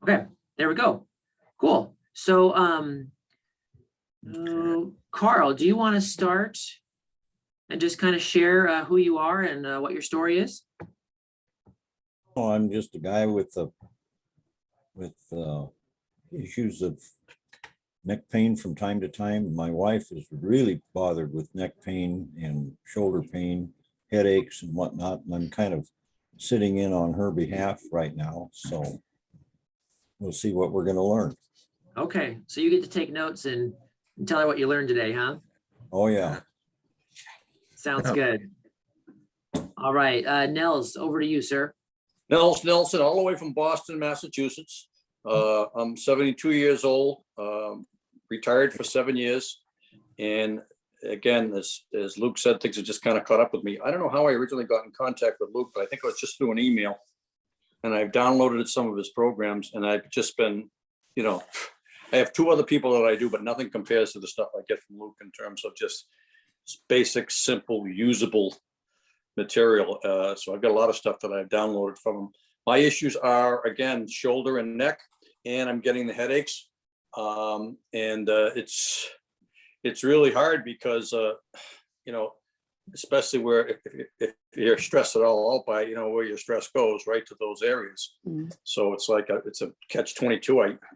Okay, there we go. Cool. So, Carl, do you want to start and just kind of share who you are and what your story is? Oh, I'm just a guy with issues of neck pain from time to time. My wife is really bothered with neck pain and shoulder pain, headaches and whatnot, and I'm kind of sitting in on her behalf right now. So we'll see what we're going to learn. Okay, so you get to take notes and tell her what you learned today, huh? Oh, yeah. Sounds good. All right, Nels, over to you, sir. Nels Nelson, all the way from Boston, Massachusetts. I'm 72 years old, retired for 7 years. And again, as Luke said, things have just kind of caught up with me. I don't know how I originally got in contact with Luke, but I think it was just through an email. And I've downloaded some of his programs, and I've just been, I have 2 other people that I do, but nothing compares to the stuff I get from Luke in terms of just basic, simple, usable material. So I've got a lot of stuff that I've downloaded from him. My issues are, again, shoulder and neck, and I'm getting the headaches. It's really hard because, especially where if you're stressed at all out by, where your stress goes right to those areas. So it's like it's a catch-22.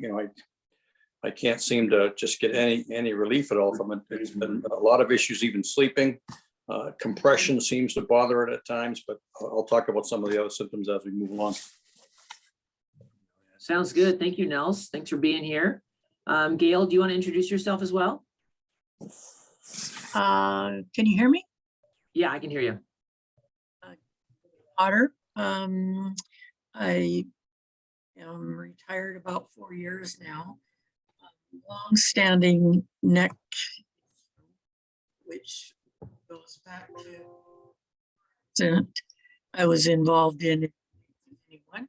I can't seem to just get any relief at all from it. It's been a lot of issues, even sleeping. Compression seems to bother it at times, but I'll talk about some of the other symptoms as we move along. Sounds good. Thank you, Nels. Thanks for being here. Gail, do you want to introduce yourself as well? Can you hear me? Yeah, I can hear you. Otter. I am retired about 4 years now. Long-standing neck, which goes back to I was involved in 1991.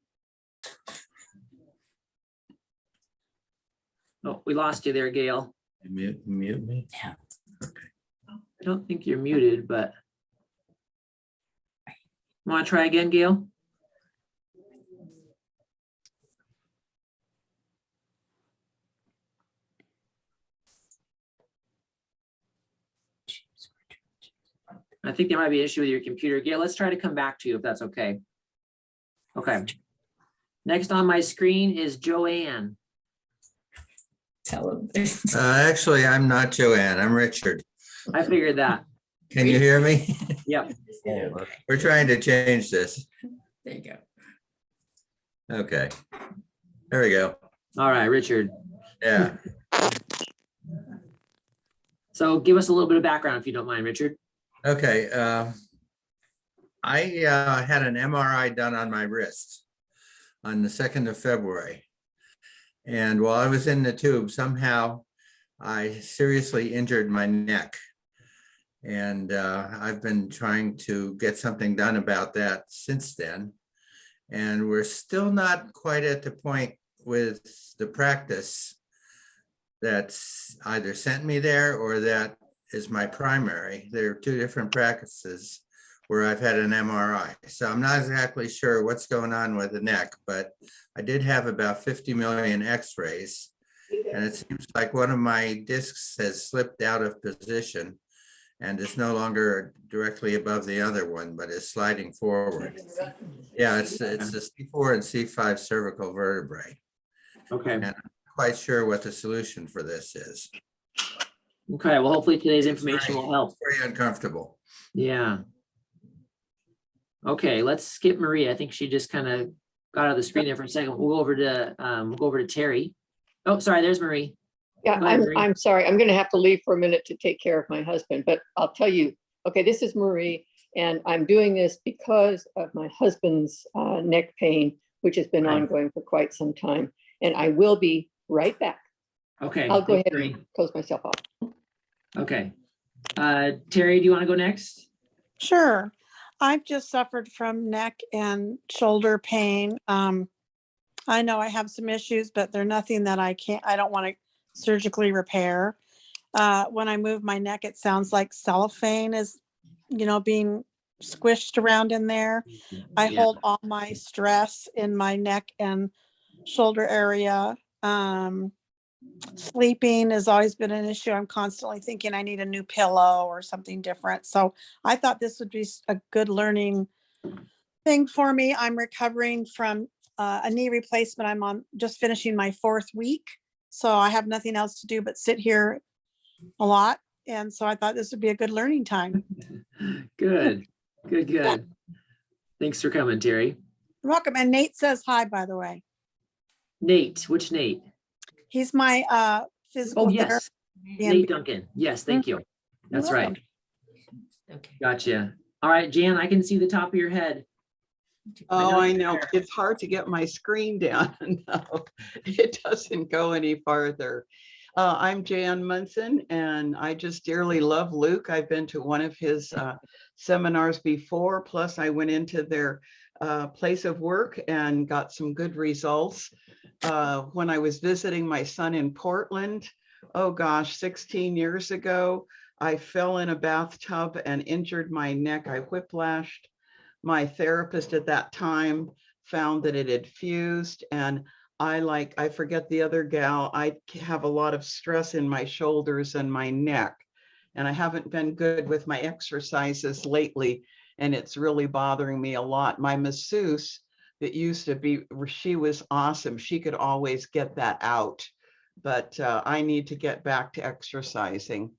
Oh, we lost you there, Gail. Mute me. I don't think you're muted, but want to try again, Gail? I think there might be an issue with your computer. Gail, let's try to come back to you if that's okay. Okay. Next on my screen is Joanne. Tell him. Actually, I'm not Joanne. I'm Richard. I figured that. Can you hear me? Yep. We're trying to change this. There you go. Okay. There we go. All right, Richard. Yeah. So give us a little bit of background if you don't mind, Richard. Okay. I had an MRI done on my wrist on the 2nd of February. And while I was in the tube, somehow I seriously injured my neck. And I've been trying to get something done about that since then. And we're still not quite at the point with the practice that's either sent me there or that is my primary. There are 2 different practices where I've had an MRI. So I'm not exactly sure what's going on with the neck, but I did have about 50 million x-rays. And it seems like one of my discs has slipped out of position and is no longer directly above the other one, but is sliding forward. Yeah, it's the C4 and C5 cervical vertebrae. Okay. And I'm not quite sure what the solution for this is. Okay. Well, hopefully today's information will help. Very uncomfortable. Yeah. Okay, let's skip Marie. I think she just kind of got out of the screen there for a second. We'll go over to Terry. Oh, sorry, there's Marie. Yeah, Go ahead, Marie. I'm sorry. I'm going to have to leave for a minute to take care of my husband, but I'll tell you, okay, this is Marie, and I'm doing this because of my husband's neck pain, which has been Right. ongoing for quite some time. And I will be right back. Okay. I'll go thanks, ahead Marie. and close myself off. Okay. Terry, do you want to go next? Sure. I've just suffered from neck and shoulder pain. I know I have some issues, but they're nothing that I don't want to surgically repair. When I move my neck, it sounds like cellophane is, being squished around in there. I Yeah. hold all my stress in my neck and shoulder area. Sleeping has always been an issue. I'm constantly thinking I need a new pillow or something different. So I thought this would be a good learning thing for me. I'm recovering from a knee replacement. I'm on just finishing my 4th week. So I have nothing else to do but sit here a lot. And so I thought this would be a good learning time. Good, good. Thanks for coming, Terry. You're welcome. And Nate says hi, by the way. Nate, which Nate? He's my physical Oh, therapist. yes, Nate Duncan. Yes, thank you. That's right. welcome. Okay. Gotcha. All right, Jan, I can see the top of your head. Oh, I you're know. there. It's hard to get my screen down. No, it doesn't go any farther. I'm Jan Munson, and I just dearly love Luke. I've been to one of his seminars before, plus I went into their place of work and got some good results. When I was visiting my son in Portland, oh gosh, 16 years ago, I fell in a bathtub and injured my neck. I whiplashed. My therapist at that time found that it had fused, and I forget the other gal, I have a lot of stress in my shoulders and my neck, and I haven't been good with my exercises lately, and it's really bothering me a lot. My masseuse that used to be, she was awesome. She could always get that out, but I need to get back to exercising.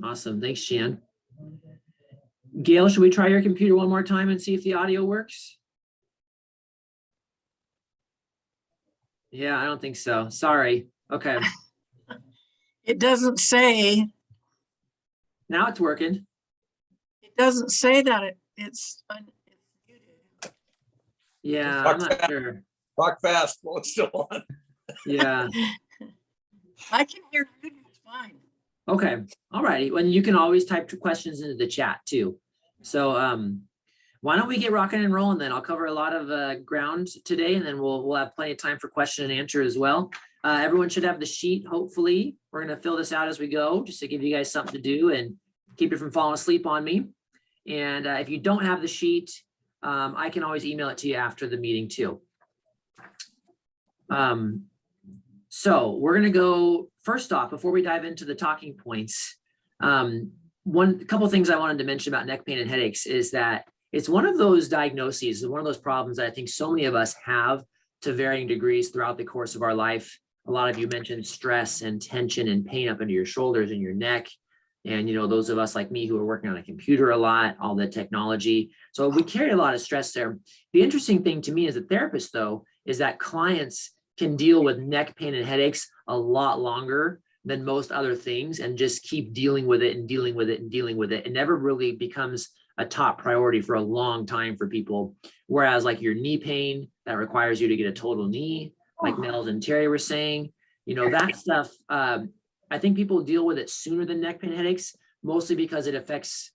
Awesome. Thanks, Jan. Gail, should we try your computer one more time and see if the audio works? Yeah, I don't think so. Sorry. Okay. It doesn't say, Now it's working. it doesn't say that it's muted. Yeah, I'm not sure. Talk fast while it's still on. Yeah. I can hear you, it's fine. Okay. All righty. Well, you can always type questions into the chat too. So why don't we get rocking and rolling then? I'll cover a lot of ground today, and then we'll have plenty of time for question and answer as well. Everyone should have the sheet, hopefully. We're going to fill this out as we go, just to give you guys something to do and keep you from falling asleep on me. And if you don't have the sheet, I can always email it to you after the meeting too. So we're going to go first off, before we dive into the talking points. One couple of things I wanted to mention about neck pain and headaches is that it's one of those diagnoses, one of those problems that I think so many of us have to varying degrees throughout the course of our life. A lot of you mentioned stress and tension and pain up into your shoulders and your neck. And, you know, those of us like me who are working on a computer a lot, all the technology. So we carry a lot of stress there. The interesting thing to me as a therapist, though, is that clients can deal with neck pain and headaches a lot longer than most other things and just keep dealing with it and dealing with it and dealing with it. It never really becomes a top priority for a long time for people. Whereas like your knee pain, that requires you to get a total knee, like Nels and Terry were saying, you know, that stuff, I think people deal with it sooner than neck pain headaches, mostly because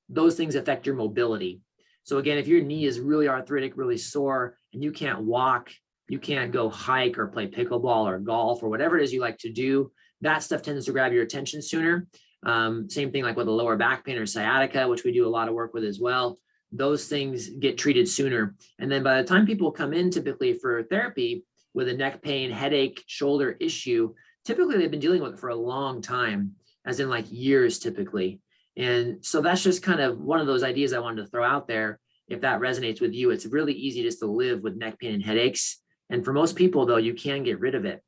those things affect your mobility. So again, if your knee is really arthritic, really sore, and you can't walk, you can't go hike or play pickleball or golf or whatever it is you like to do, that stuff tends to grab your attention sooner. Same thing like with a lower back pain or sciatica, which we do a lot of work with as well. Those things get treated sooner. And then by the time people come in typically for therapy with a neck pain, headache, shoulder issue, typically they've been dealing with it for a long time, as in like years typically. And so that's just kind of one of those ideas I wanted to throw out there. If that resonates with you, it's really easy just to live with neck pain and headaches. And for most people though, you can get rid of it.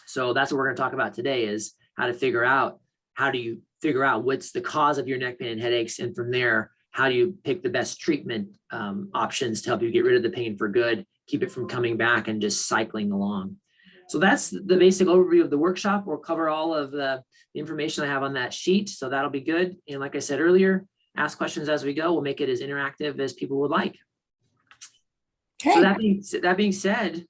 So that's what we're going to talk about today, is how do you figure out what's the cause of your neck pain and headaches? And from there, how do you pick the best treatment options to help you get rid of the pain for good, keep it from coming back and just cycling along. So that's the basic overview of the workshop. We'll cover all of the information I have on that sheet. So that'll be good. And like I said earlier, ask questions as we go. We'll make it as interactive as people would like. Okay. So that being said,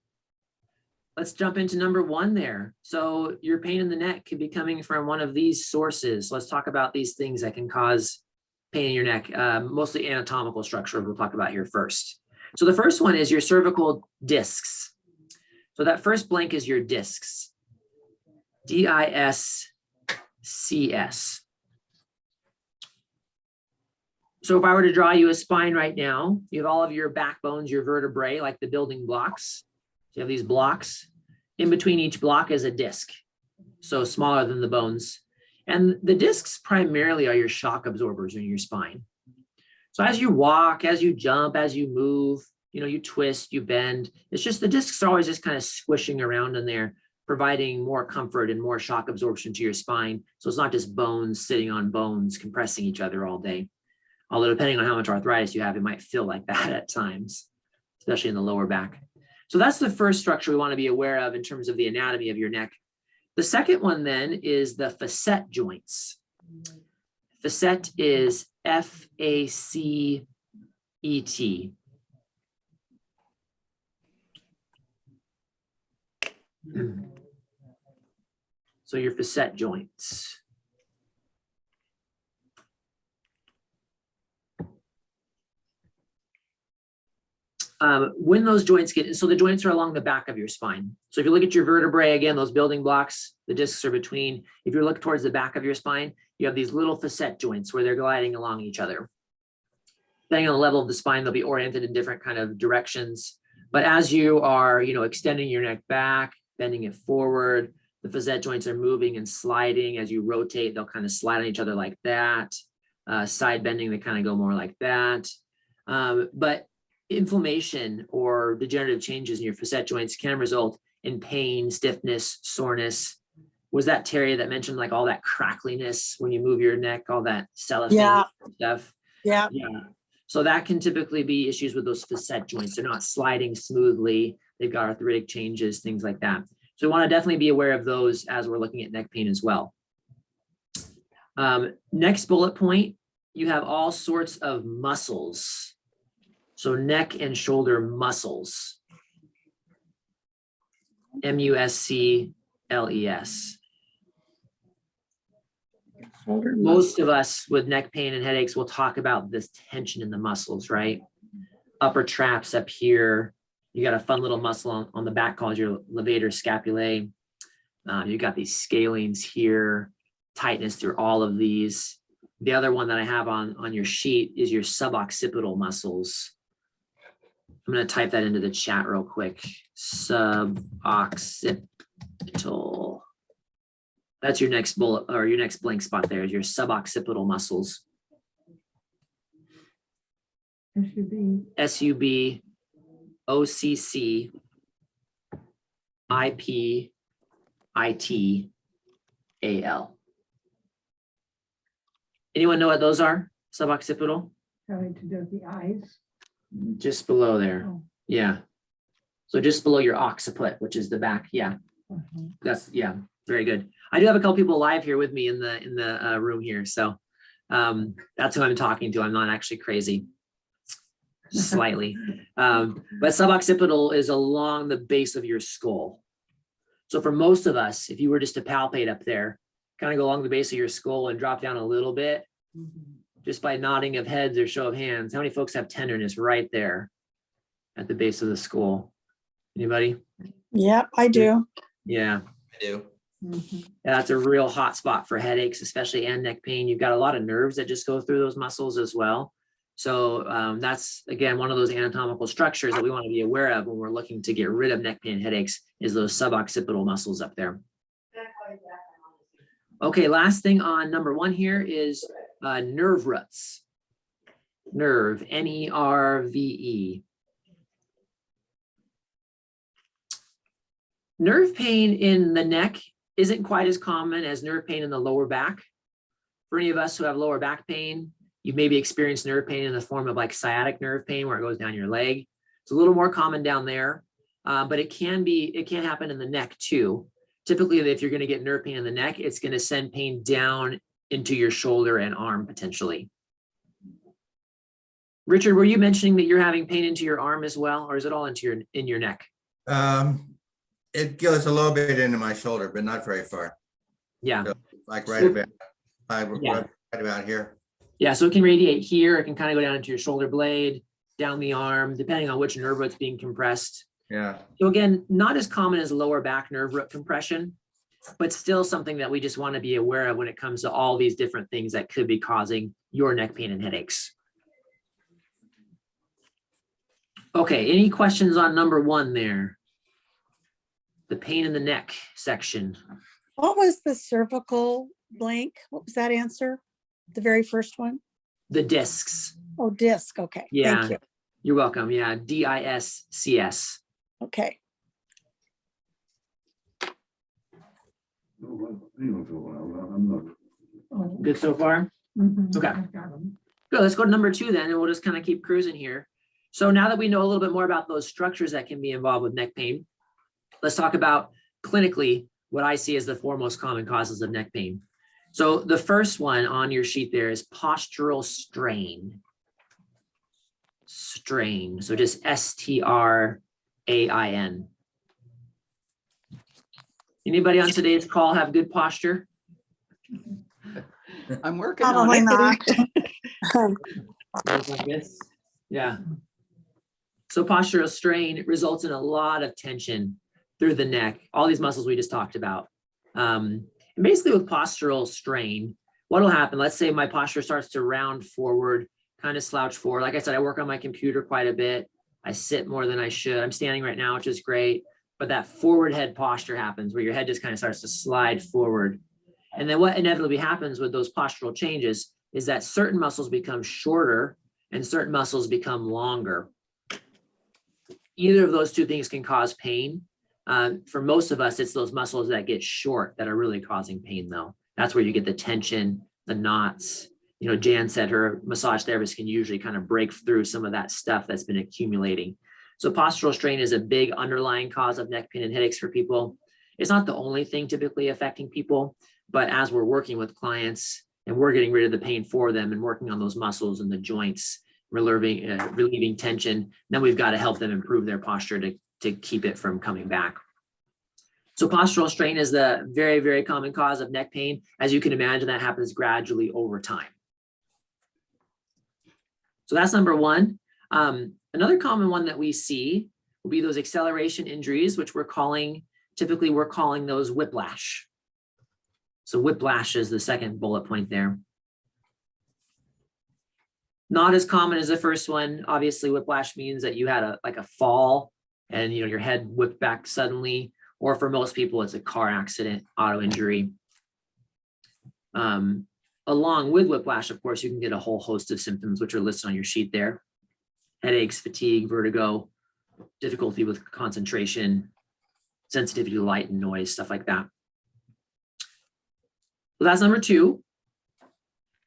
let's jump into number one there. So your pain in the neck could be coming from one of these sources. Let's talk about these things that can cause pain in your neck, mostly anatomical structure we'll talk about here first. So the first one is your cervical discs. So that first blank is your discs, DISCS. So if I were to draw you a spine right now, you have all of your backbones, your vertebrae, like the building blocks. you have these blocks. In between each block is a disc, so smaller than the bones. And the discs primarily are your shock absorbers in your spine. So as you walk, as you jump, as you move, you twist, you bend, it's just the discs are always just kind of squishing around in there, providing more comfort and more shock absorption to your spine. So it's not just bones sitting on bones, compressing each other all day. Although depending on how much arthritis you have, it might feel like that at times, especially in the lower back. So that's the first structure we want to be aware of in terms of the anatomy of your neck. The second one then is the facet joints. Facet is F-A-C-E-T. So your facet joints. When those joints so the joints are along the back of your spine. So if you look at your vertebrae, again, those building blocks, the discs are between. If you look towards the back of your spine, you have these little facet joints where they're gliding along each other. Depending on the level of the spine, they'll be oriented in different kind of directions. But as you are, extending your neck back, bending it forward, the facet joints are moving and sliding. As you rotate, they'll kind of slide on each other like that. Side bending, they kind of go more like that. But inflammation or degenerative changes in your facet joints can result in pain, stiffness, soreness. Was that Terry that mentioned like all that crackliness when you move your neck, all that cellophane Yeah. stuff? Yeah. Yeah. So that can typically be issues with those facet joints. They're not sliding smoothly. They've got arthritic changes, things like that. So we want to definitely be aware of those as we're looking at neck pain as well. Next bullet point, you have all sorts of muscles. So neck and shoulder muscles. M-U-S-C-L-E-S. Most of us with neck pain and headaches will talk about this tension in the muscles, right? Upper traps up here. You got a fun little muscle on the back called your levator scapulae. You got these scalenes here, tightness through all of these. The other one that I have on your sheet is your suboccipital muscles. I'm going to type that into the chat real quick. Suboccipital. That's your next bullet or your next blank spot there is your suboccipital muscles. S-U-B-O-C-C-I-P-I-T-A-L. Anyone know what those are? Suboccipital? Having to do with the eyes. Just below there. Oh. Yeah. So just below your occiput, which is the back. Yeah. That's, yeah, very good. I do have a couple people live here with me in the room here. So that's who I'm talking to. I'm not actually crazy. Slightly. But suboccipital is along the base of your skull. So for most of us, if you were just to palpate up there, kind of go along the base of your skull and drop down a little bit, just by nodding of heads or show of hands. How many folks have tenderness right there at the base of the skull? Anybody? Yep, I do. Yeah. I do. Yeah, that's a real hot spot for headaches, especially and neck pain. You've got a lot of nerves that just go through those muscles as well. So that's, again, one of those anatomical structures that we want to be aware of when we're looking to get rid of neck pain and headaches is those suboccipital muscles up there. Okay, last thing on number 1 here is nerve roots. Nerve, N-E-R-V-E. Nerve pain in the neck isn't quite as common as nerve pain in the lower back. For any of us who have lower back pain, you've maybe experienced nerve pain in the form of like sciatic nerve pain where it goes down your leg. It's a little more common down there, but it can happen in the neck too. Typically, if you're going to get nerve pain in the neck, it's going to send pain down into your shoulder and arm potentially. Richard, were you mentioning that you're having pain into your arm as well, or is it all into your neck? It goes a little bit into my shoulder, but not very far. Yeah. So, like right about here. Yeah, so it can radiate here. It can kind of go down into your shoulder blade, down the arm, depending on which nerve root's being compressed. Yeah. So again, not as common as lower back nerve root compression, but still something that we just want to be aware of when it comes to all these different things that could be causing your neck pain and headaches. Okay, any questions on number 1 there? the pain in the neck section. What was the cervical blank? What was that answer? The very first one? The discs. Oh, disc. Okay. Yeah. Thank you. You're welcome. Yeah. DISCS. Okay. Good so far? Mhm, Okay. I've got 'em. Good. Let's go to number 2 then, and we'll just kind of keep cruising here. So now that we know a little bit more about those structures that can be involved with neck pain, let's talk about clinically what I see as the 4 most common causes of neck pain. So the first one on your sheet there is postural strain. Strain. So just STRAIN. Anybody on today's call have good posture? I'm working on Probably it. not. Like this? Yeah. So postural strain results in a lot of tension through the neck, all these muscles we just talked about. And basically with postural strain, what'll happen, let's say my posture starts to round forward, kind of slouch forward. Like I said, I work on my computer quite a bit. I sit more than I should. I'm standing right now, which is great. But that forward head posture happens where your head just kind of starts to slide forward. And then what inevitably happens with those postural changes is that certain muscles become shorter and certain muscles become longer. Either of those two things can cause pain. For most of us, it's those muscles that get short that are really causing pain though. That's where you get the tension, the knots. You know, Jan said her massage therapist can usually kind of break through some of that stuff that's been accumulating. So postural strain is a big underlying cause of neck pain and headaches for people. It's not the only thing typically affecting people, but as we're working with clients and we're getting rid of the pain for them and working on those muscles and the joints, relieving tension, then we've got to help them improve their posture to keep it from coming back. So postural strain is the very, very common cause of neck pain. As you can imagine, that happens gradually over time. So that's number 1. Another common one that we see will be those acceleration injuries, which typically we're calling those whiplash. So whiplash is the second bullet point there. Not as common as the first one. Obviously, whiplash means that you had a fall and your head whipped back suddenly, or for most people, it's a car accident, auto injury. Along with whiplash, of course, you can get a whole host of symptoms, which are listed on your sheet there. Headaches, fatigue, vertigo, difficulty with concentration, sensitivity to light and noise, stuff like that. So that's number 2.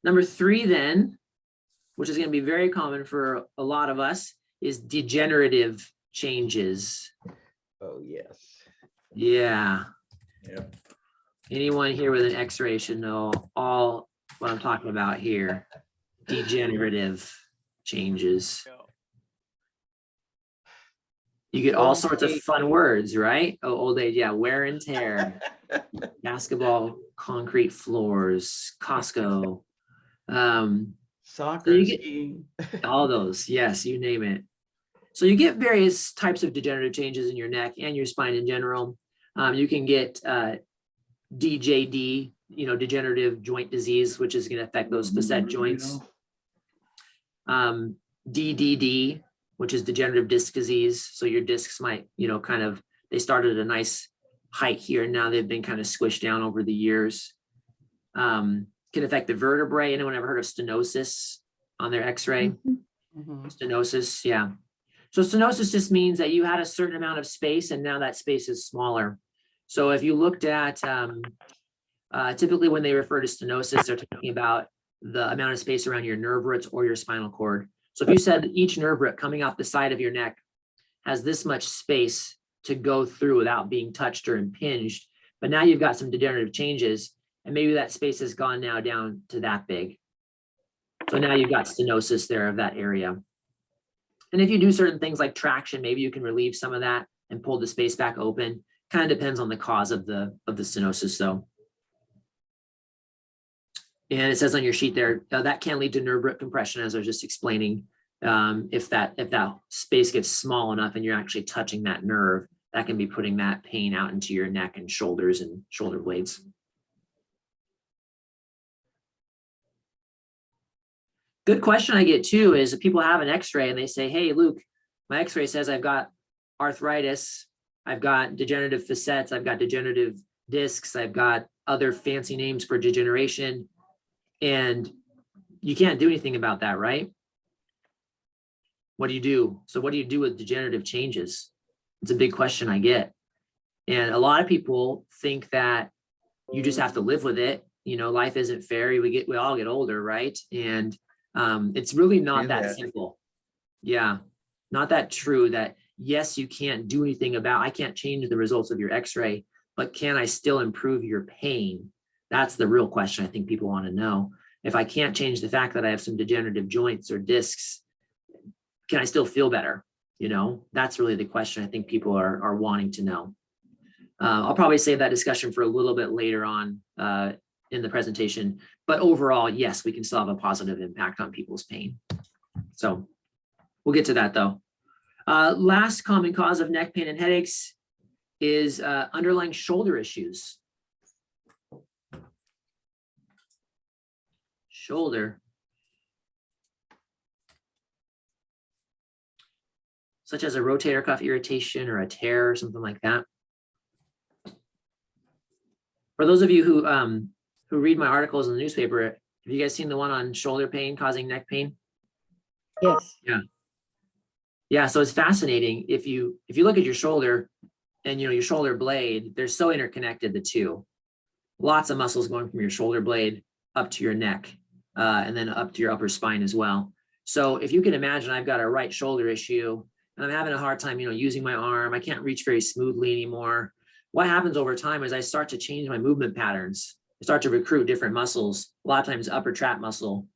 Number 3 then, which is going to be very common for a lot of us, is degenerative changes. Oh, yes. Yeah. Yep. Anyone here with an X-ray should know all what I'm talking about here. Degenerative changes. You get all Old sorts of age. fun words, right? Oh, old age, yeah, wear and tear, basketball, concrete floors, Costco. Soccer, you get- skiing. All those, yes, you name it. So you get various types of degenerative changes in your neck and your spine in general. You can get DJD, degenerative joint disease, which is going to affect those facet joints. DDD, which is degenerative disc disease. So your discs might, they started at a nice height here and now they've been kind of squished down over the years. Can affect the vertebrae. Anyone ever heard of stenosis on their X-ray? Mhm. Stenosis, yeah. So stenosis just means that you had a certain amount of space and now that space is smaller. So if you looked at, typically when they refer to stenosis, they're talking about the amount of space around your nerve roots or your spinal cord. So if you said each nerve root coming off the side of your neck has this much space to go through without being touched or impinged, but now you've got some degenerative changes and maybe that space has gone now down to that big. So now you've got stenosis there of that area. And if you do certain things like traction, maybe you can relieve some of that and pull the space back open. Kind of depends on the cause of the stenosis though. And it says on your sheet there, that can lead to nerve root compression, as I was just explaining. If that space gets small enough and you're actually touching that nerve, that can be putting that pain out into your neck and shoulders and shoulder blades. Good question I get too is if people have an X-ray and they say, hey, Luke, my X-ray says I've got arthritis I've got degenerative facets, I've got degenerative discs, I've got other fancy names for degeneration. And you can't do anything about that, right? What do you do? So what do you do with degenerative changes? It's a big question I get. And a lot of people think that you just have to live with it. You know, life isn't fair. We all get older, right? And it's really not Do that that. simple. Yeah, not that true that yes, you can't do anything about, I can't change the results of your x-ray, but can I still improve your pain? That's the real question I think people want to know. If I can't change the fact that I have some degenerative joints or discs, can I still feel better? You know, that's really the question I think people are wanting to know. I'll probably save that discussion for a little bit later on in the presentation, but overall, yes, we can still have a positive impact on people's pain. So we'll get to that though. Last common cause of neck pain and headaches is underlying shoulder issues. Shoulder. Such as a rotator cuff irritation or a tear or something like that. For those of you who read my articles in the newspaper, have you guys seen the one on shoulder pain causing neck pain? Yes. Yeah, so it's fascinating. If you look at your shoulder and your shoulder blade, they're so interconnected, the two. Lots of muscles going from your shoulder blade up to your neck and then up to your upper spine as well. So if you can imagine, I've got a right shoulder issue and I'm having a hard time, using my arm. I can't reach very smoothly anymore. What happens over time is I start to change my movement patterns. I start to recruit different muscles. A lot of times upper trap muscle,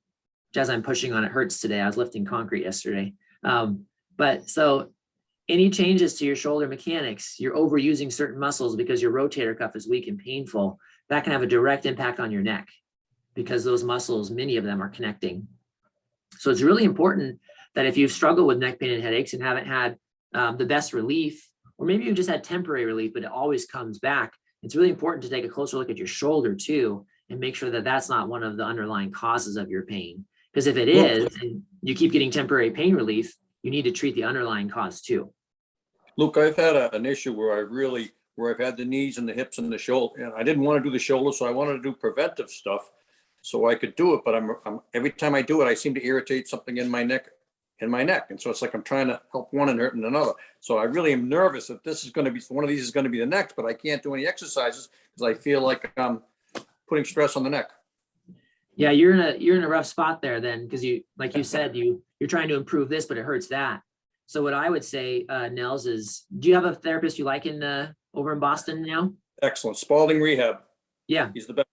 which as I'm pushing on it hurts today. I was lifting concrete yesterday. But so any changes to your shoulder mechanics, you're overusing certain muscles because your rotator cuff is weak and painful. That can have a direct impact on your neck because those muscles, many of them are connecting. So it's really important that if you've struggled with neck pain and headaches and haven't had the best relief, or maybe you've just had temporary relief, but it always comes back, it's really important to take a closer look at your shoulder too and make sure that that's not one of the underlying causes of your pain. Because if it is, and you keep getting temporary pain relief, you need to treat the underlying cause too. Luke, I've had an issue where I've had the knees and the hips and the shoulder, and I didn't want to do the shoulder, so I wanted to do preventive stuff so I could do it. But I'm every time I do it, I seem to irritate something in my neck. And so it's like I'm trying to help one and hurting another. So I really am nervous that this is going to be one of these is going to be the next, but I can't do any exercises because I feel like I'm putting stress on the neck. Yeah, you're in a rough spot there then, because like you said, you're trying to improve this, but it hurts that. So what I would say, Nels, is do you have a therapist you like over in Boston now? Excellent. Spalding Rehab. Yeah. He's the best.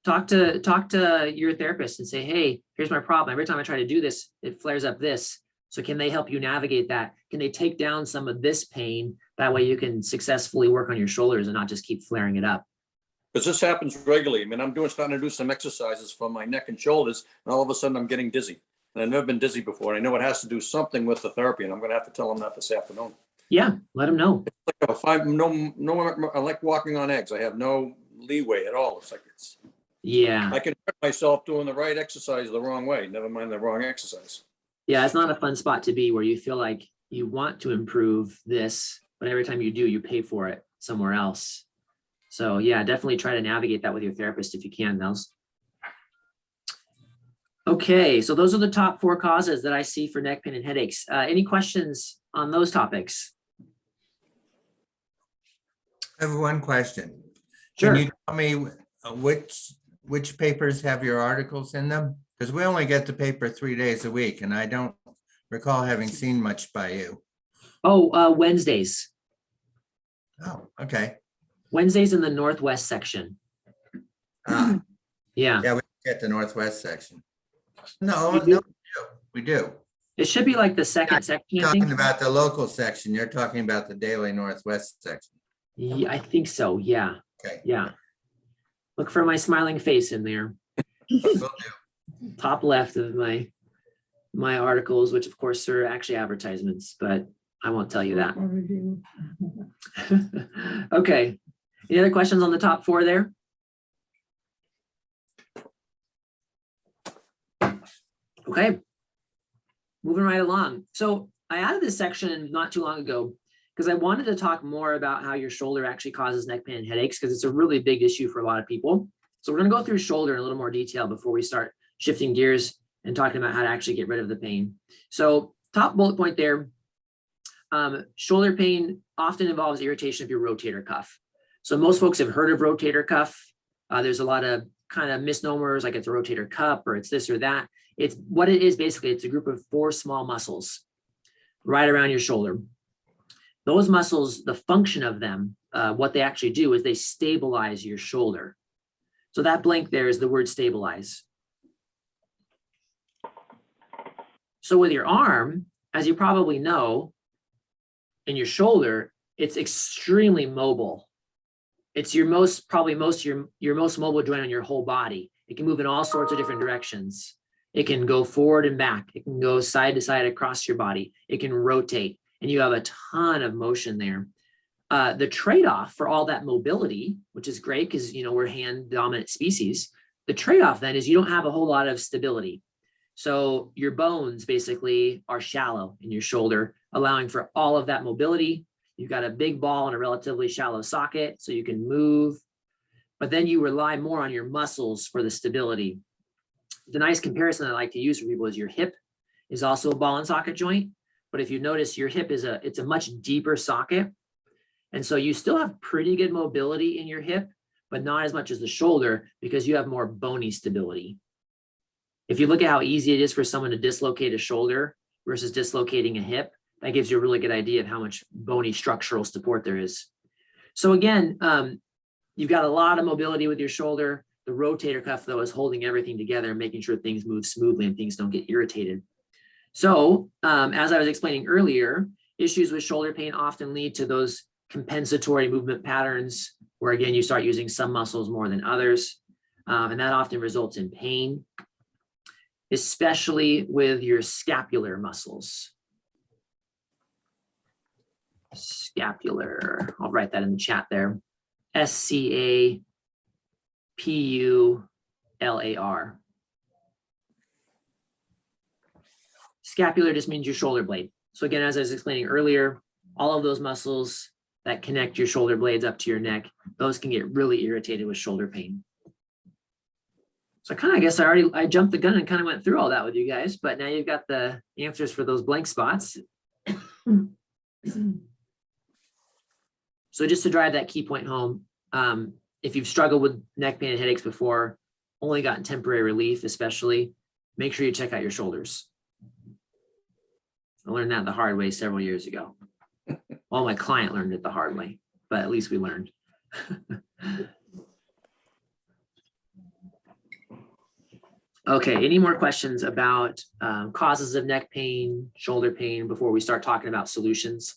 Talk to your therapist and say, hey, here's my problem. Every time I try to do this, it flares up this. So can they help you navigate that? Can they take down some of this pain? That way you can successfully work on your shoulders and not just keep flaring it up. Because this happens regularly. I mean, I'm starting to do some exercises for my neck and shoulders, and all of a sudden I'm getting dizzy. And I've never been dizzy before. I know it has to do something with the therapy, and I'm going to have to tell them that this afternoon. Yeah, let them know. If I like walking on eggs. I have no leeway at all. It's like Yeah. I can hurt myself doing the right exercise the wrong way. Never mind the wrong exercise. Yeah, it's not a fun spot to be where you feel like you want to improve this, but every time you do, you pay for it somewhere else. So yeah, definitely try to navigate that with your therapist if you can, Nels. Okay, so those are the top 4 causes that I see for neck pain and headaches. Any questions on those topics? I have one question. Sure. Can you tell me which papers have your articles in them? Because we only get the paper 3 days a week, and I don't recall having seen much by you. Oh, Wednesdays. Oh, okay. Wednesdays in the Northwest section. Ah, Yeah. yeah, we get the Northwest section. No, we do. It should be like the second section, I think. Talking about the local section, you're talking about the Daily Northwest section. Yeah, I think so. Yeah. Okay. Yeah. Look for my smiling face in there. Will do. Top left of my articles, which of course are actually advertisements, but I won't tell you that. Or review. Okay. Any other questions on the top 4 there? Okay. Moving right along. So I added this section not too long ago because I wanted to talk more about how your shoulder actually causes neck pain and headaches, because it's a really big issue for a lot of people. So we're going to go through shoulder in a little more detail before we start shifting gears and talking about how to actually get rid of the pain. So top bullet point there, shoulder pain often involves irritation of your rotator cuff. So most folks have heard of rotator cuff. There's a lot of kind of misnomers, like it's a rotator cuff or it's this or that. It's what it is basically. It's a group of 4 small muscles right around your shoulder. Those muscles, the function of them, what they actually do is they stabilize your shoulder. So that blank there is the word stabilize. So with your arm, as you probably know, in your shoulder, it's extremely mobile. It's your most mobile joint on your whole body. It can move in all sorts of different directions. It can go forward and back. It can go side to side across your body. It can rotate, and you have a ton of motion there. The trade-off for all that mobility, which is great because we're hand dominant species, the trade-off then is you don't have a whole lot of stability. So your bones basically are shallow in your shoulder, allowing for all of that mobility. You've got a big ball and a relatively shallow socket, so you can move, but then you rely more on your muscles for the stability. The nice comparison I like to use for people is your hip is also a ball and socket joint, but if you notice your hip it's a much deeper socket. And so you still have pretty good mobility in your hip, but not as much as the shoulder because you have more bony stability. If you look at how easy it is for someone to dislocate a shoulder versus dislocating a hip, that gives you a really good idea of how much bony structural support there is. So again, you've got a lot of mobility with your shoulder. The rotator cuff, though, is holding everything together and making sure things move smoothly and things don't get irritated. So as I was explaining earlier, issues with shoulder pain often lead to those compensatory movement patterns where, again, you start using some muscles more than others. And that often results in pain, especially with your scapular muscles. Scapular, I'll write that in the chat there. SCAPULAR. Scapular just means your shoulder blade. So again, as I was explaining earlier, all of those muscles that connect your shoulder blades up to your neck, those can get really irritated with shoulder pain. So I guess I jumped the gun and kind of went through all that with you guys, but now you've got the answers for those blank spots. So just to drive that key point home, if you've struggled with neck pain and headaches before, only gotten temporary relief, especially, make sure you check out your shoulders. I learned that the hard way several years ago. Well, my client learned it the hard way, but at least we learned. Okay, any more questions about causes of neck pain, shoulder pain before we start talking about solutions?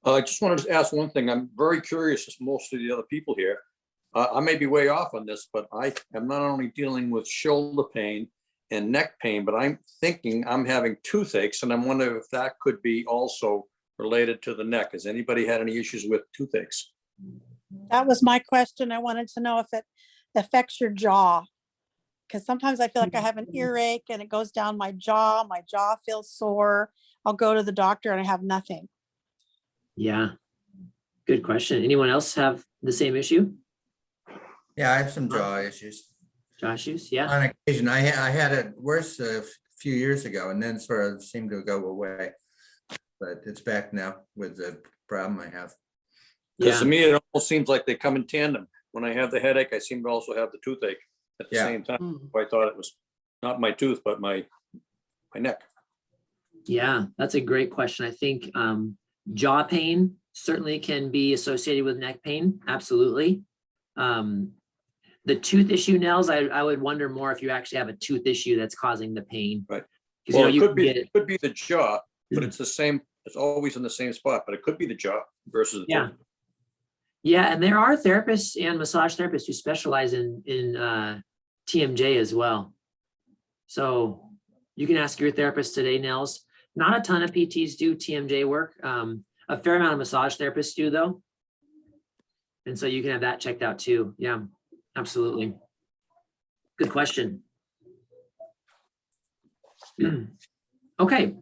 I just wanted to ask one thing. I'm very curious, as most of the other people here. I may be way off on this, but I am not only dealing with shoulder pain and neck pain, but I'm thinking I'm having toothaches, and I'm wondering if that could be also related to the neck. Has anybody had any issues with toothaches? That was my question. I wanted to know if it affects your jaw. Because sometimes I feel like I have an earache and it goes down my jaw feels sore. I'll go to the doctor and I have nothing. Yeah, good question. Anyone else have the same issue? Yeah, I have some jaw issues. Jaw issues, yeah. On occasion, I had it worse a few years ago and then sort of seemed to go away. But it's back now with the problem I have. Because Yeah. to me, it almost seems like they come in tandem. When I have the headache, I seem to also have the toothache at the Yeah. same time. Mm. I thought it was not my tooth, but my neck. Yeah, that's a great question. I think jaw pain certainly can be associated with neck pain. Absolutely. The tooth issue, Nels, I would wonder more if you actually have a tooth issue that's causing the pain. Right. 'Cause, Well, you it can could be, get- it could be the jaw, but it's the same, it's always in the same spot, but it could be the jaw versus the Yeah. tooth. Yeah, and there are therapists and massage therapists who specialize in TMJ as well. So you can ask your therapist today, Nels. Not a ton of PTs do TMJ work. A fair amount of massage therapists do, though. And so you can have that checked out too. Yeah, absolutely. Good question. Okay,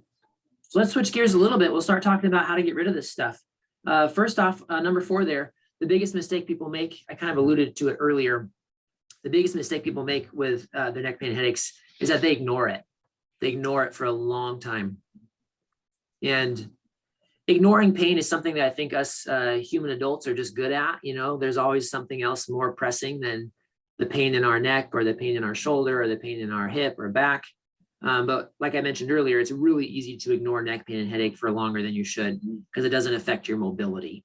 So let's switch gears a little bit. We'll start talking about how to get rid of this stuff. First off, number 4 there, the biggest mistake people make, I kind of alluded to it earlier. The biggest mistake people make with their neck pain and headaches is that they ignore it. They ignore it for a long time. And ignoring pain is something that I think us human adults are just good at. You know, there's always something else more pressing than the pain in our neck or the pain in our shoulder or the pain in our hip or back. But like I mentioned earlier, it's really easy to ignore neck pain and headache for longer than you should because it doesn't affect your mobility.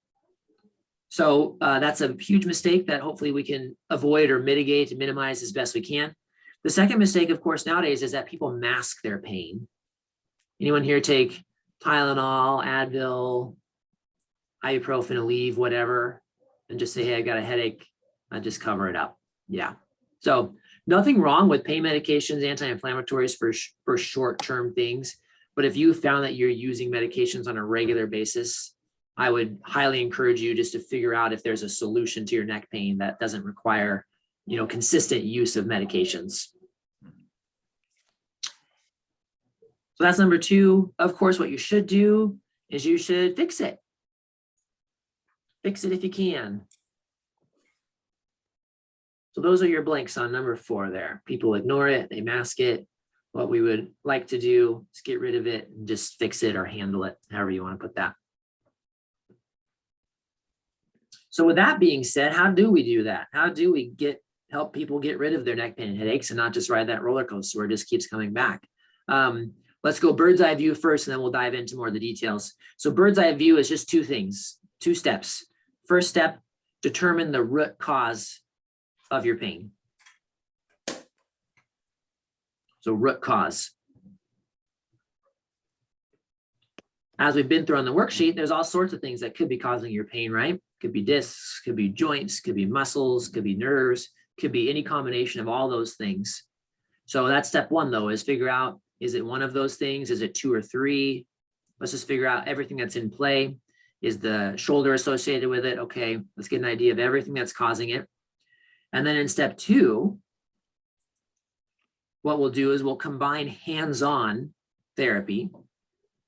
So that's a huge mistake that hopefully we can avoid or mitigate and minimize as best we can. The second mistake, of course, nowadays is that people mask their pain. Anyone here take Tylenol, Advil, ibuprofen, Aleve, whatever, and just say, hey, I got a headache, I just cover it up. Yeah. So nothing wrong with pain medications, anti-inflammatories for short-term things. But if you found that you're using medications on a regular basis, I would highly encourage you just to figure out if there's a solution to your neck pain that doesn't require, you know, consistent use of medications. So that's number 2. Of course, what you should do is you should fix it. Fix it if you can. So those are your blanks on number 4 there. People ignore it, they mask it. What we would like to do is get rid of it and just fix it or handle it, however you want to put that. So with that being said, how do we do that? How do we help people get rid of their neck pain and headaches and not just ride that roller coaster where it just keeps coming back? Let's go bird's eye view first, and then we'll dive into more of the details. So bird's eye view is just 2 things, 2 steps. First step, determine the root cause of your pain. So root cause. As we've been through on the worksheet, there's all sorts of things that could be causing your pain, right? Could be discs, could be joints, could be muscles, could be nerves, could be any combination of all those things. So that's step 1 though, is figure out, is it one of those things? Is it 2 or 3? Let's just figure out everything that's in play. Is the shoulder associated with it? Okay, let's get an idea of everything that's causing it. And then in step 2, what we'll do is we'll combine hands-on therapy.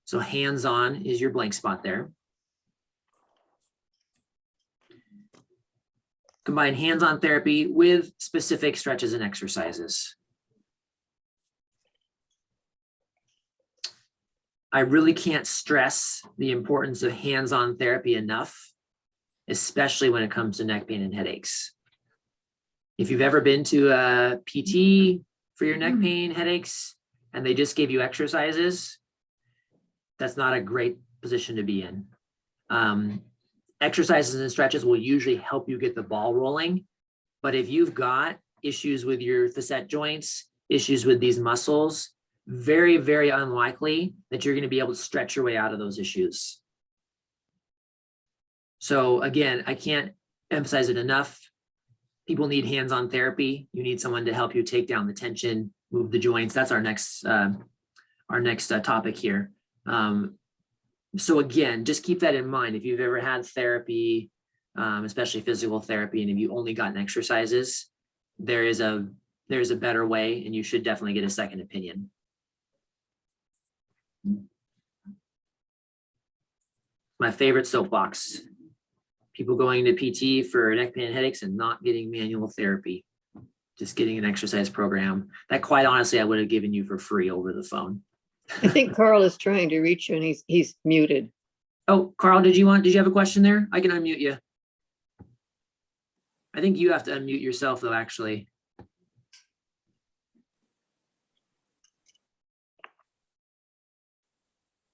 So hands-on is your blank spot there. Combine hands-on therapy with specific stretches and exercises. I really can't stress the importance of hands-on therapy enough, especially when it comes to neck pain and headaches. If you've ever been to a PT for your neck pain, headaches, and they just gave you exercises, that's not a great position to be in. Exercises and stretches will usually help you get the ball rolling. But if you've got issues with your facet joints, issues with these muscles, very, very unlikely that you're going to be able to stretch your way out of those issues. So again, I can't emphasize it enough. People need hands-on therapy. You need someone to help you take down the tension, move the joints. That's our next topic here. So again, just keep that in mind. If you've ever had therapy, especially physical therapy, and if you only gotten exercises, there's a better way, and you should definitely get a second opinion. My favorite soapbox. People going to PT for neck pain and headaches and not getting manual therapy, just getting an exercise program that quite honestly I would have given you for free over the phone. I think Carl is trying to reach you and he's muted. Oh, Carl, did you have a question there? I can unmute you. I think you have to unmute yourself though, actually.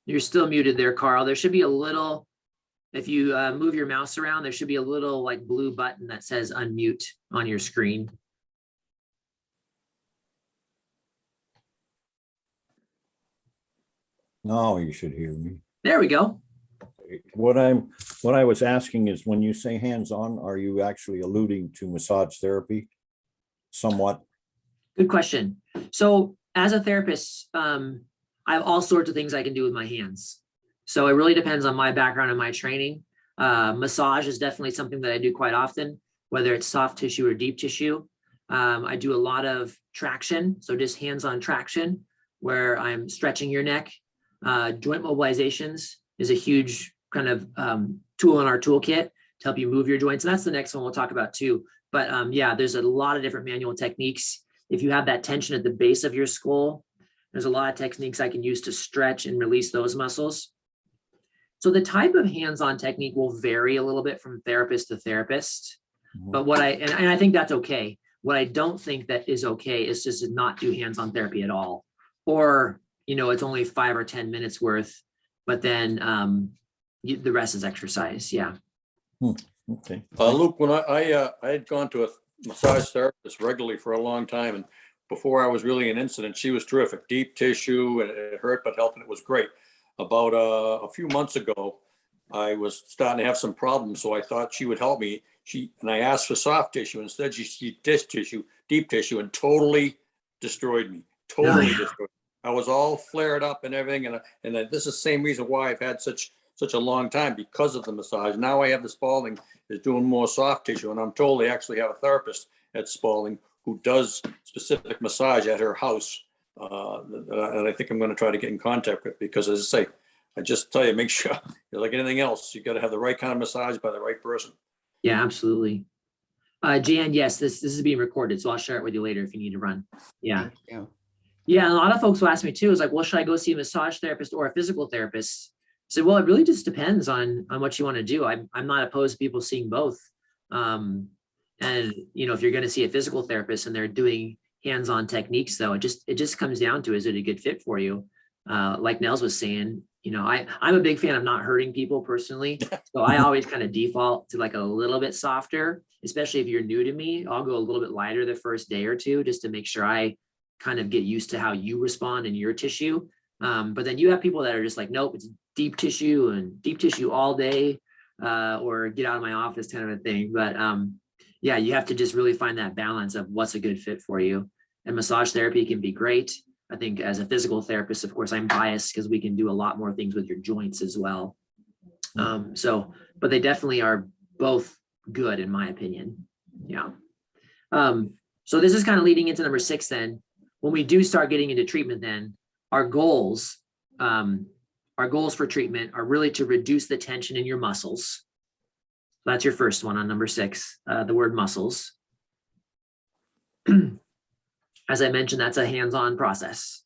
You're still muted there, Carl. There should be a little, if you move your mouse around, there should be a little like blue button that says unmute on your screen. Now you should hear me. There we go. What I was asking is, when you say hands-on, are you actually alluding to massage therapy? Somewhat. Good question. So as a therapist, I have all sorts of things I can do with my hands. So it really depends on my background and my training. Massage is definitely something that I do quite often, whether it's soft tissue or deep tissue. I do a lot of traction. So just hands-on traction where I'm stretching your neck. Joint mobilizations is a huge kind of tool in our toolkit to help you move your joints. And that's the next one we'll talk about too. But yeah, there's a lot of different manual techniques. If you have that tension at the base of your skull, there's a lot of techniques I can use to stretch and release those muscles. So the type of hands-on technique will vary a little bit from therapist to therapist. But what and I think that's okay. What I don't think that is okay is just to not do hands-on therapy at all. Or, you know, it's only 5 or 10 minutes worth, but then the rest is exercise. Yeah. Okay. Luke, when I had gone to a massage therapist regularly for a long time, and before I was really an incident, she was terrific. Deep tissue, and it hurt but helped, and it was great. About a few months ago, I was starting to have some problems, so I thought she would help me. And I asked for soft tissue. Instead, she did deep tissue, and totally destroyed me. Totally destroyed. I was all flared up and everything, and this is the same reason why I've had such a long time, because of the massage. Now I have the Spalding is doing more soft tissue, and I'm told they actually have a therapist at Spalding who does specific massage at her house. And I think I'm going to try to get in contact with, because as I say, I just tell you, make sure, like anything else, you got to have the right kind of massage by the right person. Yeah, absolutely. Jan, yes, this is being recorded, so I'll share it with you later if you need to run. Yeah. Thank you. Yeah, and a lot of folks will ask me too, is like, well, should I go see a massage therapist or a physical therapist? I said, well, it really just depends on what you want to do. I'm not opposed to people seeing both. And you know, if you're going to see a physical therapist and they're doing hands-on techniques, though, it just comes down to, is it a good fit for you? Like Nels was saying, you know, I'm a big fan of not hurting people personally. So I always kind of default to like a little bit softer, especially if you're new to me. I'll go a little bit lighter the first day or two, just to make sure I kind of get used to how you respond in your tissue. But then you have people that are just like, nope, it's deep tissue all day, or get out of my office kind of a thing. But yeah, you have to just really find that balance of what's a good fit for you. And massage therapy can be great. I think as a physical therapist, of course, I'm biased because we can do a lot more things with your joints as well. But they definitely are both good in my opinion. Yeah. So this is kind of leading into number 6 then. When we do start getting into treatment, then our goals for treatment are really to reduce the tension in your muscles. That's your first one on number 6, the word muscles. As I mentioned, that's a hands-on process.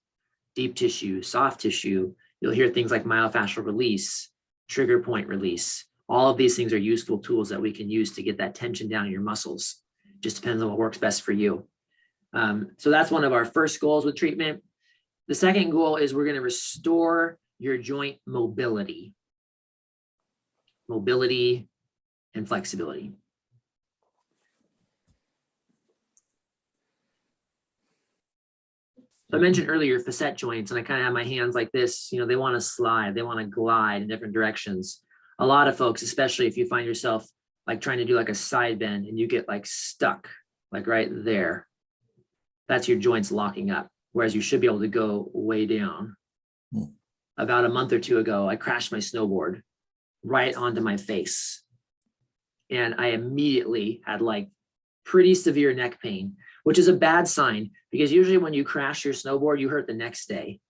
Deep tissue, soft tissue. You'll hear things like myofascial release, trigger point release. All of these things are useful tools that we can use to get that tension down in your muscles. Just depends on what works best for you. So that's one of our first goals with treatment. The second goal is we're going to restore your joint mobility and flexibility. So I mentioned earlier facet joints, and I kind of have my hands like this. You know, they want to slide, they want to glide in different directions. A lot of folks, especially if you find yourself like trying to do like a side bend and you get like stuck, like right there, that's your joints locking up, whereas you should be able to go way down. About a month or two ago, I crashed my snowboard right onto my face. And I immediately had like pretty severe neck pain, which is a bad sign because usually when you crash your snowboard, you hurt the next day.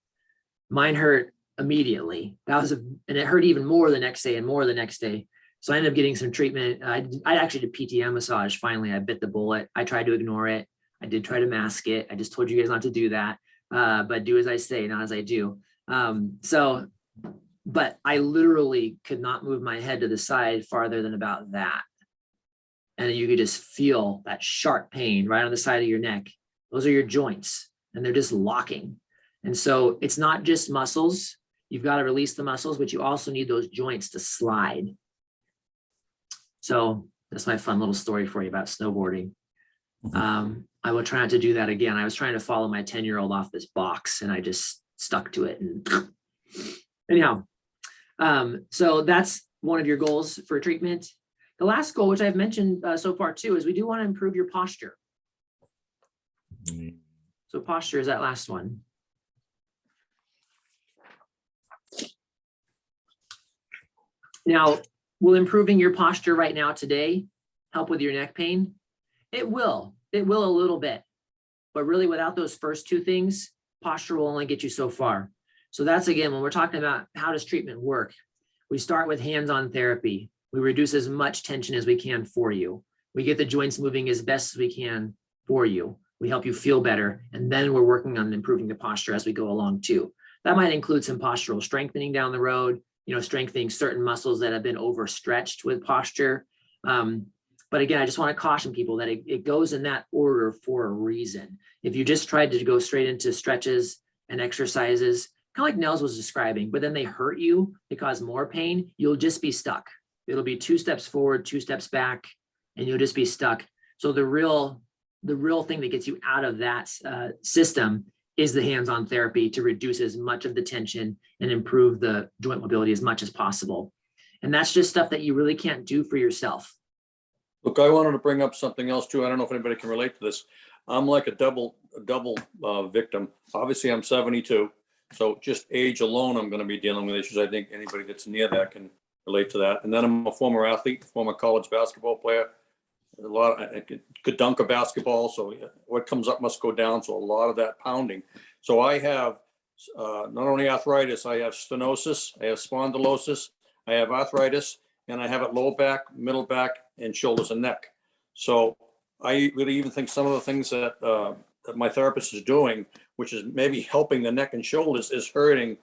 Mine hurt immediately. And it hurt even more the next day and more the next day. So I ended up getting some treatment. I actually did PTM massage. Finally, I bit the bullet. I tried to ignore it. I did try to mask it. I just told you guys not to do that, but do as I say, not as I do. But I literally could not move my head to the side farther than about that. And you could just feel that sharp pain right on the side of your neck. Those are your joints and they're just locking. And so it's not just muscles. You've got to release the muscles, but you also need those joints to slide. So that's my fun little story for you about snowboarding. I will try not to do that again. I was trying to follow my 10-year-old off this box and I just stuck to it. And anyhow, so that's one of your goals for treatment. The last goal, which I've mentioned so far too, is we do want to improve your posture. So posture is that last one. Now, will improving your posture right now today help with your neck pain? It will a little bit, but really without those first two things, posture will only get you so far. So that's again, when we're talking about how does treatment work, we start with hands-on therapy. We reduce as much tension as we can for you. We get the joints moving as best as we can for you. We help you feel better. And then we're working on improving the posture as we go along too. That might include some postural strengthening down the road, strengthening certain muscles that have been overstretched with posture. But again, I just want to caution people that it goes in that order for a reason. If you just tried to go straight into stretches and exercises, kind of like Nels was describing, but then they hurt you, they cause more pain, you'll just be stuck. It'll be 2 steps forward, 2 steps back, and you'll just be stuck. So the real thing that gets you out of that system is the hands-on therapy to reduce as much of the tension and improve the joint mobility as much as possible. And that's just stuff that you really can't do for yourself. Look, I wanted to bring up something else too. I don't know if anybody can relate to this. I'm like a double victim. Obviously, I'm 72. So just age alone, I'm going to be dealing with issues. I think anybody that's near that can relate to that. And then I'm a former athlete, former college basketball player. I could dunk a basketball. So what comes up must go down. So a lot of that pounding. So I have not only arthritis, I have stenosis, I have spondylosis, I have arthritis, and I have it low back, middle back, and shoulders and neck. So I really even think some of the things that my therapist is doing, which is maybe helping the neck and shoulders, is hurting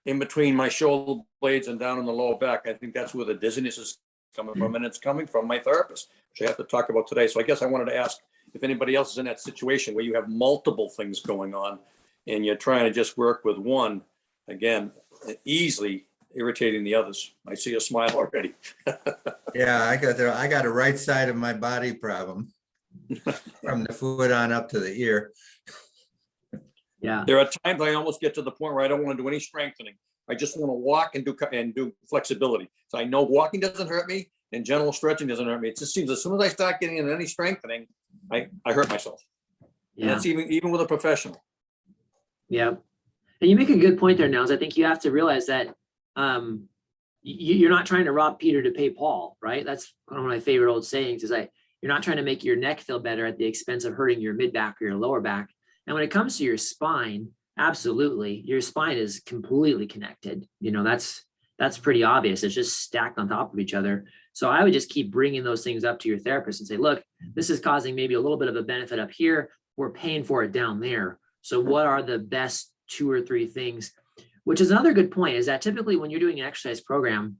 in between my shoulder blades and down in the lower back. I think that's where the dizziness is coming from, and it's coming from my therapist, which I have to talk about today. So I guess I wanted to ask if anybody else is in that situation where you have multiple things going on and you're trying to just work with one, easily irritating the others. I see a smile already. Yeah, I got a right side of my body problem from the foot on up to the ear. Yeah. There are times I almost get to the point where I don't want to do any strengthening. I just want to walk and do flexibility. So I know walking doesn't hurt me and general stretching doesn't hurt me. It just seems as soon as I start getting into any strengthening, I hurt myself. And Yeah. that's even with a professional. Yeah. And you make a good point there, Nels. I think you have to realize that you're not trying to rob Peter to pay Paul, right? That's one of my favorite old sayings is you're not trying to make your neck feel better at the expense of hurting your mid back or your lower back. And when it comes to your spine, absolutely, your spine is completely connected. That's pretty obvious. It's just stacked on top of each other. So I would just keep bringing those things up to your therapist and say, look, this is causing maybe a little bit of a benefit up here. We're paying for it down there. So what are the best 2 or 3 things? Which is another good point, is that typically when you're doing an exercise program,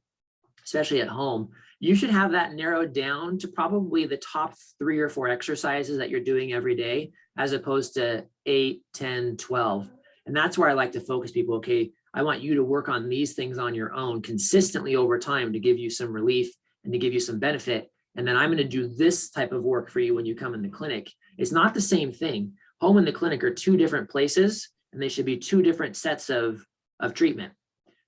especially at home, you should have that narrowed down to probably the top 3 or 4 exercises that you're doing every day, as opposed to 8, 10, 12. And that's where I like to focus people. Okay, I want you to work on these things on your own consistently over time to give you some relief and to give you some benefit. And then I'm going to do this type of work for you when you come in the clinic. It's not the same thing. Home and the clinic are 2 different places, and they should be 2 different sets of treatment.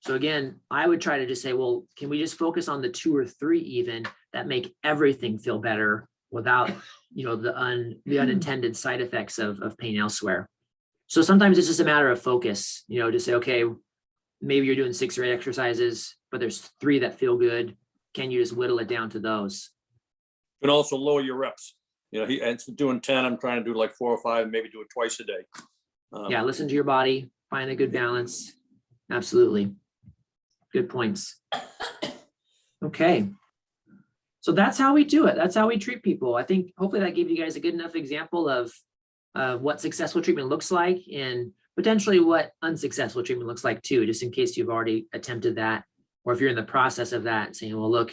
So again, I would try to just say, well, can we just focus on the 2 or 3 even that make everything feel better without, the unintended side effects of pain elsewhere. So sometimes it's just a matter of focus, to say, okay, maybe you're doing 6 or 8 exercises, but there's 3 that feel good. Can you just whittle it down to those? You can also lower your reps. Instead of doing 10, I'm trying to do like 4 or 5, maybe do it twice a day. Yeah, listen to your body, find a good balance. Absolutely. Good points. Okay. So that's how we do it. That's how we treat people. I think hopefully that gave you guys a good enough example of what successful treatment looks like and potentially what unsuccessful treatment looks like too, just in case you've already attempted that, or if you're in the process of that, saying, well, look,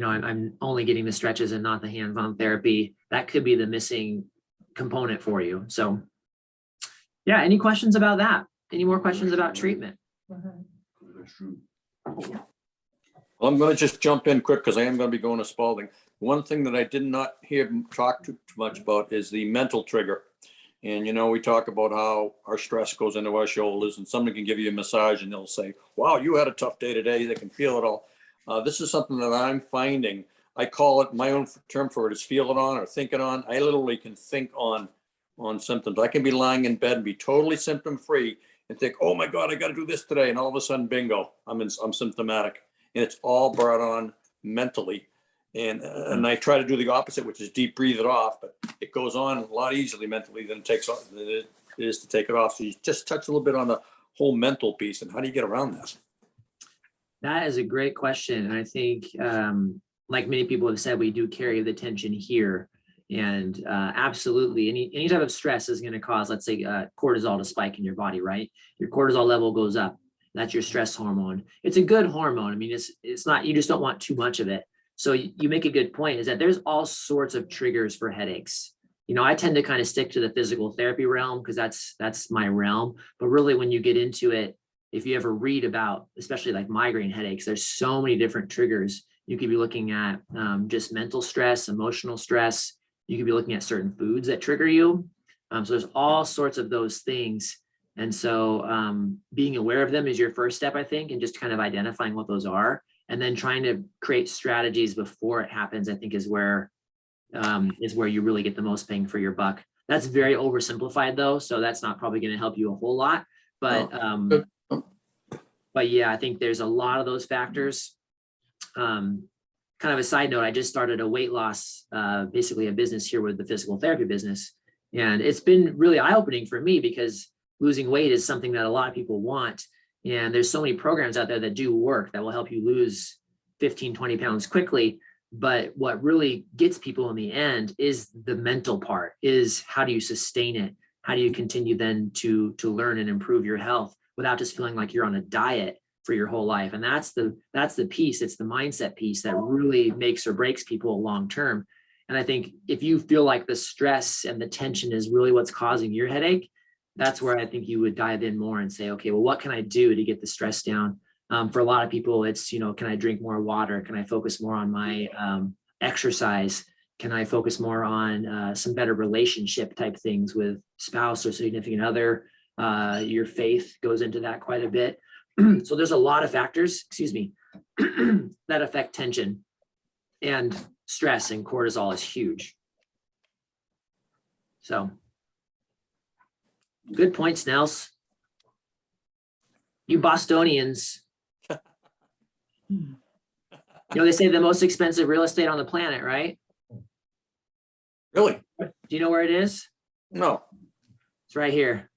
I'm only getting the stretches and not the hands-on therapy. That could be the missing component for you. So yeah, any questions about that? Any more questions about treatment? Well, I'm going to just jump in quick because I am going to be going to Spalding. One thing that I did not hear talk too much about is the mental trigger. And, we talk about how our stress goes into our shoulders, and someone can give you a massage and they'll say, wow, you had a tough day today. They can feel it all. This is something that I'm finding. I call it, my own term for it is feel it on or think it on. I literally can think on symptoms. I can be lying in bed and be totally symptom free and think, oh my God, I got to do this today. And all of a sudden, bingo, I'm symptomatic. And it's all brought on mentally. And I try to do the opposite, which is deep breathe it off, but it goes on a lot easily mentally than it is to take it off. So you just touch a little bit on the whole mental piece, and how do you get around that? That is a great question. And I think, like many people have said, we do carry the tension here. And absolutely, any type of stress is going to cause, let's say, cortisol to spike in your body, right? Your cortisol level goes up. That's your stress hormone. It's a good hormone. I mean, it's not, you just don't want too much of it. So you make a good point, is that there's all sorts of triggers for headaches. You know, I tend to kind of stick to the physical therapy realm because that's my realm. But really, when you get into it, if you ever read about, especially like migraine headaches, there's so many different triggers. You could be looking at just mental stress, emotional stress. You could be looking at certain foods that trigger you. So there's all sorts of those things. And so being aware of them is your first step, I think, and just kind of identifying what those are. And then trying to create strategies before it happens, I think is where you really get the most bang for your buck. That's very oversimplified though. So that's not probably going to help you a whole lot. But yeah, I think there's a lot of those factors. Kind of a side note, I just started a weight loss, basically a business here with the physical therapy business. And it's been really eye-opening for me because losing weight is something that a lot of people want. And there's so many programs out there that do work that will help you lose 15, 20 pounds quickly. But what really gets people in the end is the mental part, is how do you sustain it? How do you continue then to learn and improve your health without just feeling like you're on a diet for your whole life? And that's the piece, it's the mindset piece that really makes or breaks people long term. And I think if you feel like the stress and the tension is really what's causing your headache, that's where I think you would dive in more and say, okay, well, what can I do to get the stress down? For a lot of people, it's, can I drink more water? Can I focus more on my exercise? Can I focus more on some better relationship type things with spouse or significant other? Your faith goes into that quite a bit. So there's a lot of factors, that affect tension, and stress and cortisol is huge. So good points, Nels. You Bostonians. They say the most expensive real estate on the planet, right? Really? Do you know where it is? No. It's right here.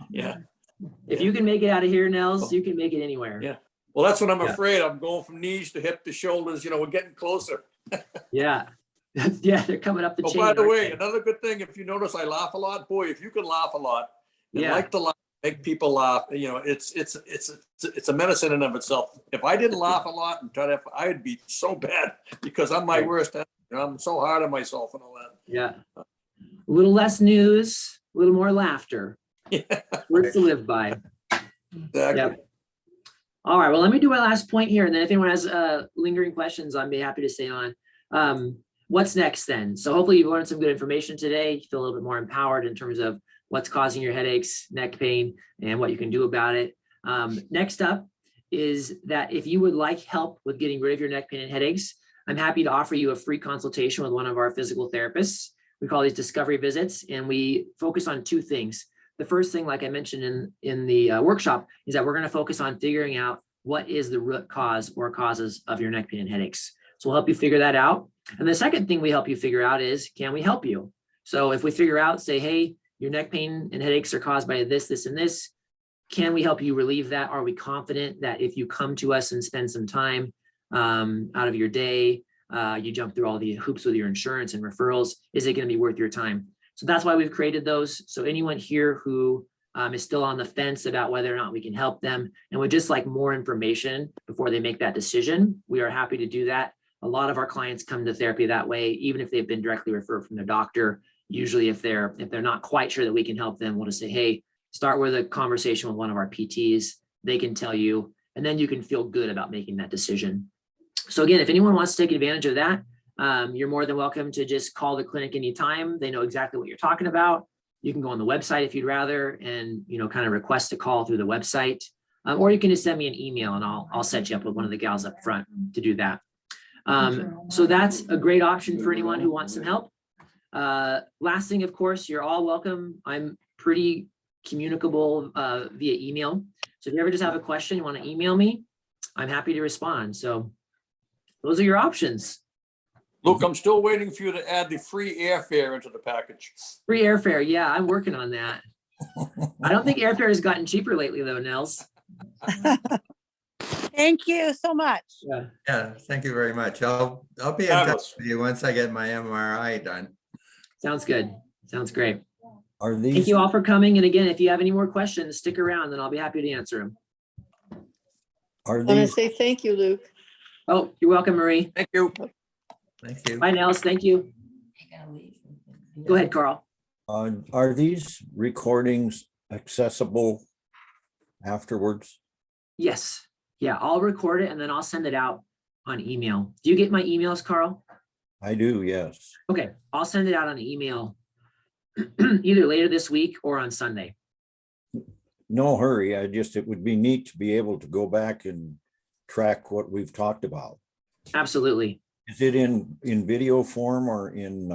Yeah. If you can make it out of here, Nels, you can make it anywhere. Yeah. Well, that's what I'm afraid. I'm going from knees to hip to shoulders. We're getting closer. Yeah. Yeah, they're coming up the Oh, chain. by the aren't way, they? another good thing, if you notice, I laugh a lot. Boy, if you can laugh a lot and Yeah. like to laugh, make people laugh, it's a medicine in and of itself. If I didn't laugh a lot and try to, I'd be so bad because I'm my worst enemy. I'm so hard on myself and all that. Yeah. A little less news, a little more laughter. Yeah. Words to live by. Exactly. Yep. All right. Well, let me do my last point here. And then if anyone has lingering questions, I'd be happy to stay on. What's next then? So hopefully you've learned some good information today. You feel a little bit more empowered in terms of what's causing your headaches, neck pain, and what you can do about it. Next up is that if you would like help with getting rid of your neck pain and headaches, I'm happy to offer you a free consultation with one of our physical therapists. We call these discovery visits, and we focus on two things. The first thing, like I mentioned in the workshop, is that we're going to focus on figuring out what is the root cause or causes of your neck pain and headaches. So we'll help you figure that out. And the second thing we help you figure out is, can we help you? So if we figure out, say, hey, your neck pain and headaches are caused by this, this, and this, can we help you relieve that? Are we confident that if you come to us and spend some time out of your day, you jump through all the hoops with your insurance and referrals, is it going to be worth your time? So that's why we've created those. So anyone here who is still on the fence about whether or not we can help them and would just like more information before they make that decision, we are happy to do that. A lot of our clients come to therapy that way, even if they've been directly referred from their doctor. Usually if they're not quite sure that we can help them, we'll just say, hey, start with a conversation with one of our PTs. They can tell you, and then you can feel good about making that decision. So again, if anyone wants to take advantage of that, you're more than welcome to just call the clinic anytime. They know exactly what you're talking about. You can go on the website if you'd rather and, kind of request a call through the website, or you can just send me an email and I'll set you up with one of the gals up front to do that. So that's a great option for anyone who wants some help. Last thing, of course, you're all welcome. I'm pretty communicable via email. So if you ever just have a question, you want to email me, I'm happy to respond. So those are your options. Luke, I'm still waiting for you to add the free airfare into the package. Free airfare. Yeah, I'm working on that. I don't think airfare has gotten cheaper lately though, Nels. Thank you so much. Yeah. Yeah, thank you very much. I'll be in touch Fabulous. with you once I get my MRI done. Sounds good. Sounds great. Are Thank these, you all for coming. And again, if you have any more questions, stick around and I'll be happy to answer them. are I want to these, say thank you, Luke. Oh, you're welcome, Marie. Thank you. Thank you. Bye, Nels. Thank you. I gotta leave. Go ahead, Carl. are these recordings accessible afterwards? Yes. Yeah, I'll record it and then I'll send it out on email. Do you get my emails, Carl? I do, yes. Okay, I'll send it out on email either later this week or on Sunday. No hurry. It would be neat to be able to go back and track what we've talked about. Absolutely. Is it in video form or in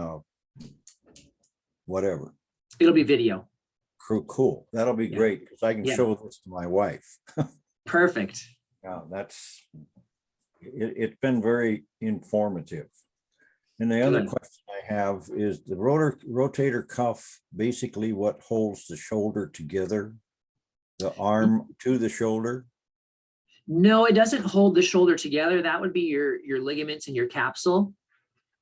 whatever? It'll be video. Cool. That'll be Yeah. great because I can Yeah. show this to my wife. Perfect. Yeah, it's been very informative. And the other Good. question I have is the rotator cuff basically what holds the shoulder together? The arm to the shoulder? No, it doesn't hold the shoulder together. That would be your ligaments and your capsule.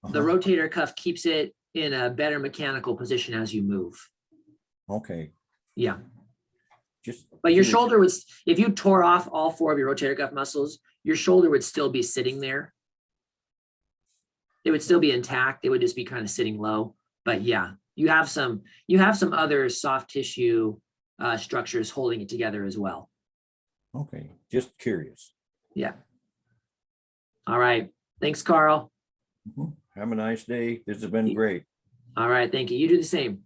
The Uh-huh. rotator cuff keeps it in a better mechanical position as you move. Okay, Yeah. just. But your curious. shoulder would, if you tore off all four of your rotator cuff muscles, your shoulder would still be sitting there. It would still be intact. It would just be kind of sitting low. But yeah, you have some other soft tissue structures holding it together as well. Okay, just curious. Yeah. All right. Thanks, Carl. Have a nice day. This has been great. All right. Thank you. You do the same.